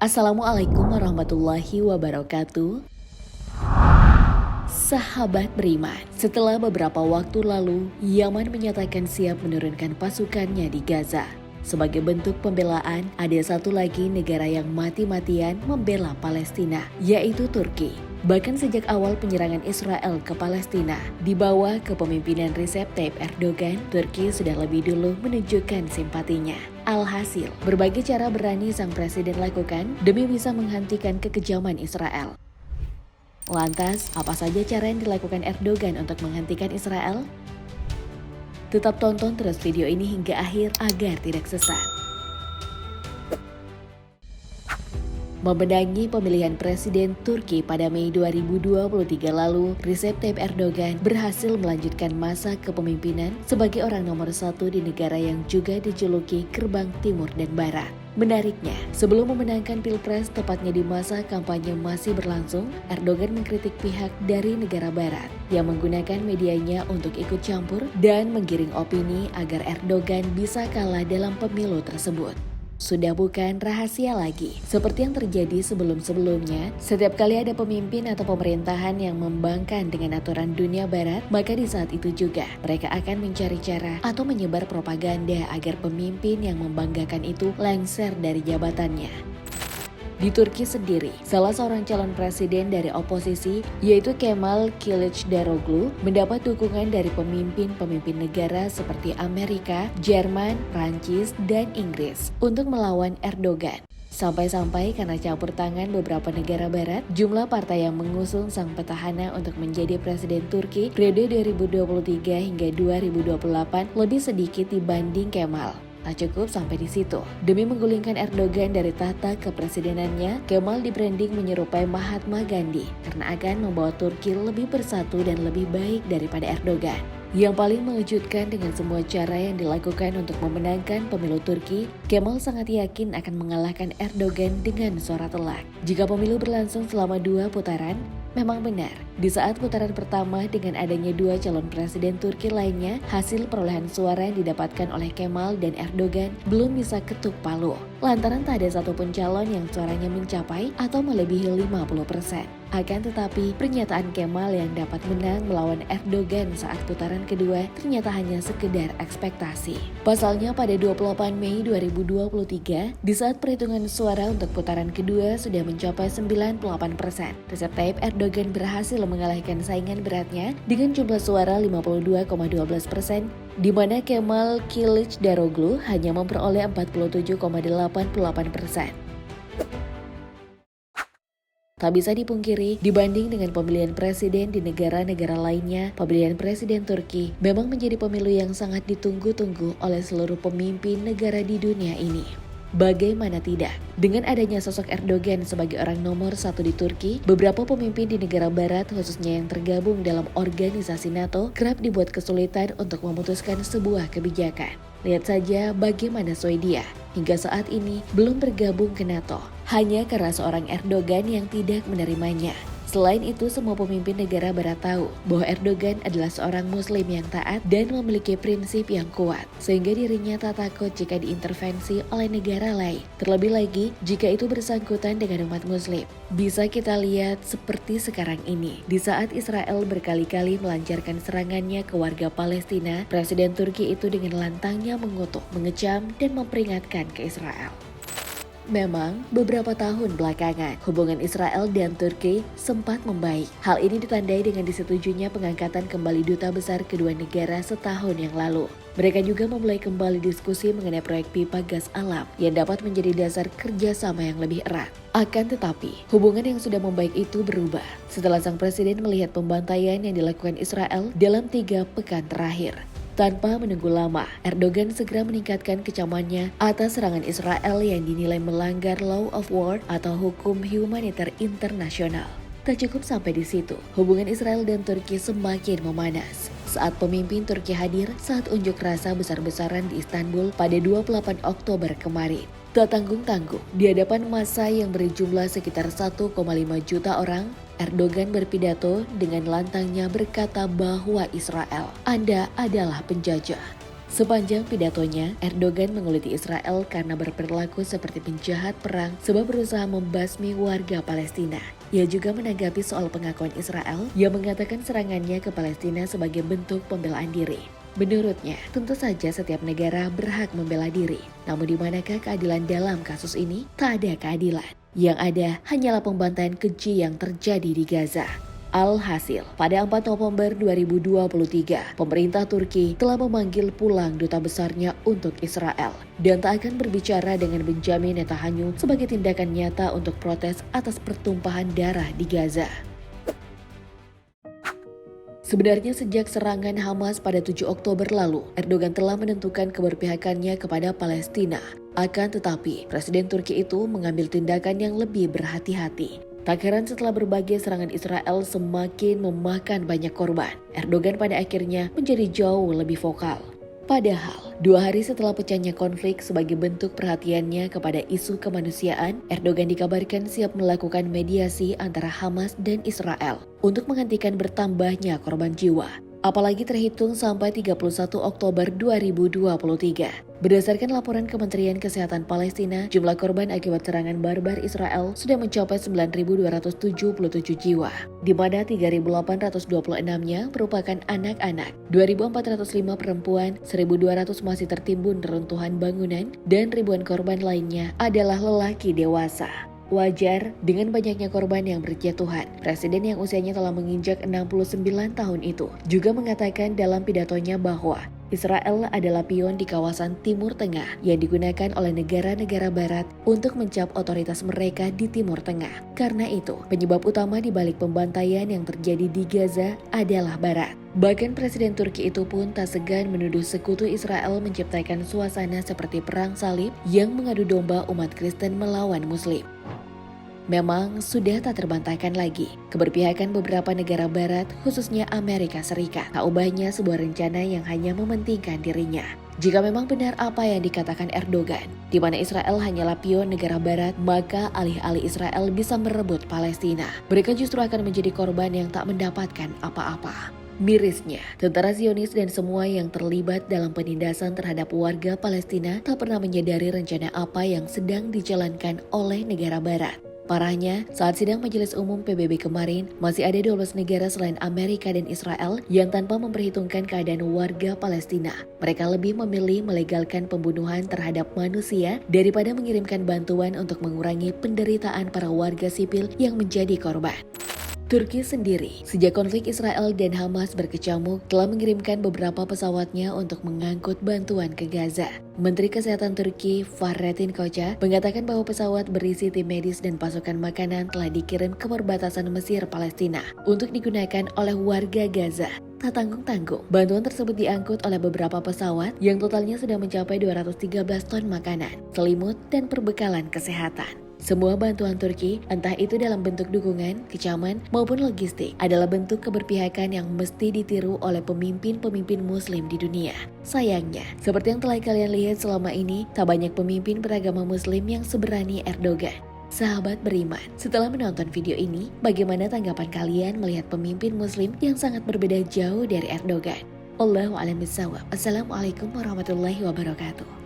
Assalamualaikum warahmatullahi wabarakatuh. Sahabat beriman, setelah beberapa waktu lalu, Yaman menyatakan siap menurunkan pasukannya di Gaza. Sebagai bentuk pembelaan, ada satu lagi negara yang mati-matian membela Palestina, yaitu Turki. Bahkan sejak awal penyerangan Israel ke Palestina, di bawah kepemimpinan Recep Tayyip Erdogan, Turki sudah lebih dulu menunjukkan simpatinya. Alhasil, berbagai cara berani sang presiden lakukan demi bisa menghentikan kekejaman Israel. Lantas, apa saja cara yang dilakukan Erdogan untuk menghentikan Israel? Tetap tonton terus video ini hingga akhir agar tidak sesat. Memenangi pemilihan presiden Turki pada Mei 2023 lalu, Recep Tayyip Erdogan berhasil melanjutkan masa kepemimpinan sebagai orang nomor satu di negara yang juga dijuluki Gerbang Timur dan Barat. Menariknya, sebelum memenangkan Pilpres tepatnya di masa kampanye masih berlangsung, Erdogan mengkritik pihak dari negara barat yang menggunakan medianya untuk ikut campur dan menggiring opini agar Erdogan bisa kalah dalam pemilu tersebut. Sudah bukan rahasia lagi, seperti yang terjadi sebelum-sebelumnya, setiap kali ada pemimpin atau pemerintahan yang membangkang dengan aturan dunia barat, maka di saat itu juga mereka akan mencari cara atau menyebar propaganda agar pemimpin yang membanggakan itu lengser dari jabatannya. Di Turki sendiri, salah seorang calon presiden dari oposisi, yaitu Kemal Kılıçdaroğlu, mendapat dukungan dari pemimpin-pemimpin negara seperti Amerika, Jerman, Prancis, dan Inggris untuk melawan Erdogan. Sampai-sampai karena campur tangan beberapa negara barat, jumlah partai yang mengusung sang petahana untuk menjadi presiden Turki periode 2023 hingga 2028 lebih sedikit dibanding Kemal. Tak cukup sampai di situ. Demi menggulingkan Erdogan dari tahta kepresidenannya, Kemal di-branding menyerupai Mahatma Gandhi karena akan membawa Turki lebih bersatu dan lebih baik daripada Erdogan. Yang paling mengejutkan dengan semua cara yang dilakukan untuk memenangkan pemilu Turki, Kemal sangat yakin akan mengalahkan Erdogan dengan suara telak. Jika pemilu berlangsung selama 2 putaran, memang benar, di saat putaran pertama dengan adanya 2 calon presiden Turki lainnya, hasil perolehan suara yang didapatkan oleh Kemal dan Erdogan belum bisa ketuk palu. Lantaran tak ada satupun calon yang suaranya mencapai atau melebihi 50%. Akan tetapi, pernyataan Kemal yang dapat menang melawan Erdogan saat putaran kedua ternyata hanya sekedar ekspektasi. Pasalnya pada 28 Mei 2023, di saat perhitungan suara untuk putaran kedua sudah mencapai 98%, Recep Tayyip Erdogan berhasil mengalahkan saingan beratnya dengan jumlah suara 52,12%, di mana Kemal Kılıçdaroğlu hanya memperoleh 47,88%. Tak bisa dipungkiri, dibanding dengan pemilihan presiden di negara-negara lainnya, pemilihan presiden Turki memang menjadi pemilu yang sangat ditunggu-tunggu oleh seluruh pemimpin negara di dunia ini. Bagaimana tidak? Dengan adanya sosok Erdogan sebagai orang nomor satu di Turki, beberapa pemimpin di negara barat khususnya yang tergabung dalam organisasi NATO kerap dibuat kesulitan untuk memutuskan sebuah kebijakan. Lihat saja bagaimana Swedia hingga saat ini belum bergabung ke NATO, hanya karena seorang Erdogan yang tidak menerimanya. Selain itu, semua pemimpin negara barat tahu bahwa Erdogan adalah seorang muslim yang taat dan memiliki prinsip yang kuat, sehingga dirinya tak takut jika diintervensi oleh negara lain. Terlebih lagi, jika itu bersangkutan dengan umat muslim. Bisa kita lihat seperti sekarang ini, di saat Israel berkali-kali melancarkan serangannya ke warga Palestina, Presiden Turki itu dengan lantangnya mengutuk, mengecam, dan memperingatkan ke Israel. Memang, beberapa tahun belakangan, hubungan Israel dan Turki sempat membaik. Hal ini ditandai dengan disetujunya pengangkatan kembali duta besar kedua negara setahun yang lalu. Mereka juga memulai kembali diskusi mengenai proyek pipa gas alam yang dapat menjadi dasar kerjasama yang lebih erat. Akan tetapi, hubungan yang sudah membaik itu berubah setelah sang presiden melihat pembantaian yang dilakukan Israel dalam 3 pekan terakhir. Tanpa menunggu lama, Erdogan segera meningkatkan kecamannya atas serangan Israel yang dinilai melanggar law of war atau hukum humaniter internasional. Tak cukup sampai di situ, hubungan Israel dan Turki semakin memanas saat pemimpin Turki hadir saat unjuk rasa besar-besaran di Istanbul pada 28 Oktober kemarin. Tak tanggung-tanggung, di hadapan massa yang berjumlah sekitar 1,5 juta orang, Erdogan berpidato dengan lantangnya berkata bahwa Israel, Anda adalah penjajah. Sepanjang pidatonya, Erdogan menguliti Israel karena berperilaku seperti penjahat perang sebab berusaha membasmi warga Palestina. Ia juga menanggapi soal pengakuan Israel yang mengatakan serangannya ke Palestina sebagai bentuk pembelaan diri. Menurutnya, tentu saja setiap negara berhak membela diri. Namun di manakah keadilan dalam kasus ini? Tak ada keadilan. Yang ada hanyalah pembantaian keji yang terjadi di Gaza. Alhasil, pada 4 November 2023, pemerintah Turki telah memanggil pulang duta besarnya untuk Israel dan tak akan berbicara dengan Benjamin Netanyahu sebagai tindakan nyata untuk protes atas pertumpahan darah di Gaza. Sebenarnya sejak serangan Hamas pada 7 Oktober lalu, Erdogan telah menentukan keberpihakannya kepada Palestina. Akan tetapi, Presiden Turki itu mengambil tindakan yang lebih berhati-hati. Tak heran setelah berbagai serangan Israel semakin memakan banyak korban, Erdogan pada akhirnya menjadi jauh lebih vokal. Padahal, 2 hari setelah pecahnya konflik sebagai bentuk perhatiannya kepada isu kemanusiaan, Erdogan dikabarkan siap melakukan mediasi antara Hamas dan Israel untuk menghentikan bertambahnya korban jiwa. Apalagi terhitung sampai 31 Oktober 2023. Berdasarkan laporan Kementerian Kesehatan Palestina, jumlah korban akibat serangan barbar Israel sudah mencapai 9.277 jiwa, di mana 3.826-nya merupakan anak-anak, 2.405 perempuan, 1.200 masih tertimbun reruntuhan bangunan, dan ribuan korban lainnya adalah lelaki dewasa. Wajar dengan banyaknya korban yang berjatuhan. Presiden yang usianya telah menginjak 69 tahun itu juga mengatakan dalam pidatonya bahwa Israel adalah pion di kawasan Timur Tengah yang digunakan oleh negara-negara barat untuk mencap otoritas mereka di Timur Tengah. Karena itu, penyebab utama di balik pembantaian yang terjadi di Gaza adalah barat. Bahkan Presiden Turki itu pun tak segan menuduh sekutu Israel menciptakan suasana seperti perang salib yang mengadu domba umat Kristen melawan Muslim. Memang sudah tak terbantahkan lagi, keberpihakan beberapa negara barat, khususnya Amerika Serikat, tak ubahnya sebuah rencana yang hanya mementingkan dirinya. Jika memang benar apa yang dikatakan Erdogan, di mana Israel hanyalah pion negara barat, maka alih-alih Israel bisa merebut Palestina, mereka justru akan menjadi korban yang tak mendapatkan apa-apa. Mirisnya, tentara Zionis dan semua yang terlibat dalam penindasan terhadap warga Palestina tak pernah menyadari rencana apa yang sedang dijalankan oleh negara barat. Parahnya, saat sidang Majelis Umum PBB kemarin, masih ada 12 negara selain Amerika dan Israel yang tanpa memperhitungkan keadaan warga Palestina. Mereka lebih memilih melegalkan pembunuhan terhadap manusia daripada mengirimkan bantuan untuk mengurangi penderitaan para warga sipil yang menjadi korban. Turki sendiri, sejak konflik Israel dan Hamas berkecamuk, telah mengirimkan beberapa pesawatnya untuk mengangkut bantuan ke Gaza. Menteri Kesehatan Turki, Fahrettin Koca, mengatakan bahwa pesawat berisi tim medis dan pasukan makanan telah dikirim ke perbatasan Mesir Palestina untuk digunakan oleh warga Gaza. Tak tanggung-tanggung, bantuan tersebut diangkut oleh beberapa pesawat yang totalnya sudah mencapai 213 ton makanan, selimut, dan perbekalan kesehatan. Semua bantuan Turki, entah itu dalam bentuk dukungan, kecaman, maupun logistik, adalah bentuk keberpihakan yang mesti ditiru oleh pemimpin-pemimpin Muslim di dunia. Sayangnya, seperti yang telah kalian lihat selama ini, tak banyak pemimpin beragama Muslim yang seberani Erdogan. Sahabat beriman, setelah menonton video ini, bagaimana tanggapan kalian melihat pemimpin Muslim yang sangat berbeda jauh dari Erdogan? Allahu a'lam bishawab. Assalamualaikum warahmatullahi wabarakatuh.